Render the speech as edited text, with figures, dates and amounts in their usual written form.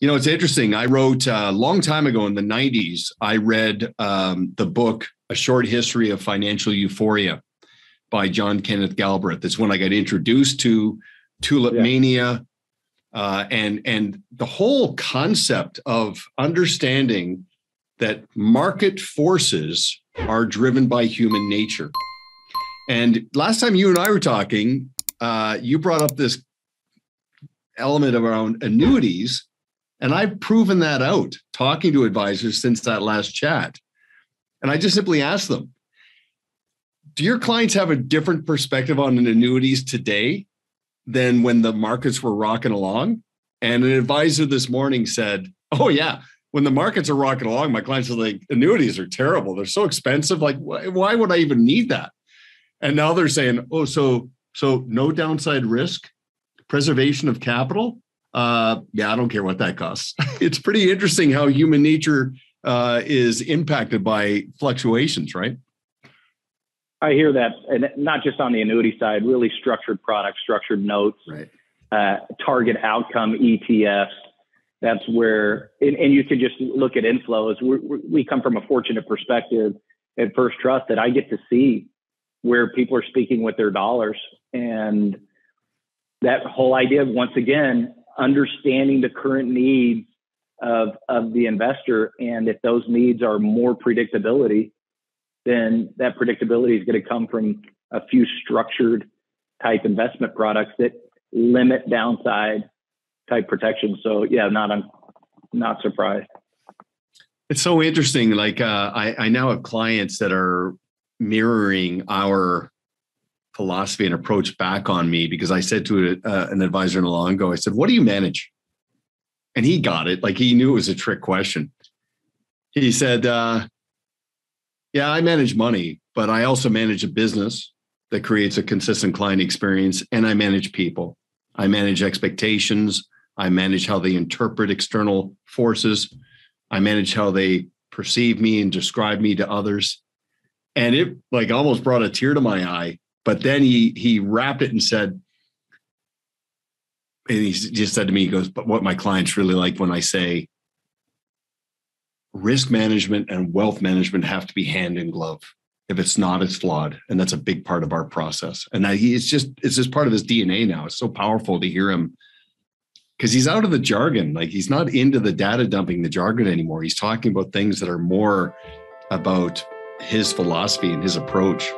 You know, it's interesting. I wrote a long time ago in the 90s, I read the book, A Short History of Financial Euphoria by John Kenneth Galbraith. That's when I got introduced to Tulip Mania and the whole concept of understanding that market forces are driven by human nature. And last time you and I were talking, you brought up this element around annuities. And I've proven that out talking to advisors since that last chat. And I just simply asked them, do your clients have a different perspective on annuities today than when the markets were rocking along? And an advisor this morning said, oh, yeah, when the markets are rocking along, my clients are like, annuities are terrible. They're so expensive. Like, why would I even need that? And now they're saying, oh, so no downside risk, preservation of capital. I don't care what that costs. It's pretty interesting how human nature is impacted by fluctuations, right? I hear that, and not just on the annuity side, really structured products, structured notes, right. Target outcome ETFs. That's where, and you can just look at inflows. We come from a fortunate perspective at First Trust that I get to see where people are speaking with their dollars. And that whole idea of, once again, understanding the current needs of the investor. And if those needs are more predictability, then that predictability is going to come from a few structured type investment products that limit downside type protection. So yeah, I'm not surprised. It's so interesting. Like I now have clients that are mirroring our philosophy and approach back on me, because I said to an advisor not long ago, I said, what do you manage? And he got it. Like, he knew it was a trick question. He said, yeah, I manage money, but I also manage a business that creates a consistent client experience. And I manage people. I manage expectations. I manage how they interpret external forces. I manage how they perceive me and describe me to others. And it like almost brought a tear to my eye. But then he wrapped it and said, and he just said to me, he goes, but what my clients really like when I say risk management and wealth management have to be hand in glove. If it's not, it's flawed. And that's a big part of our process. And it's just part of his DNA now. It's so powerful to hear him, because he's out of the jargon. Like, he's not into the data dumping, the jargon anymore. He's talking about things that are more about his philosophy and his approach.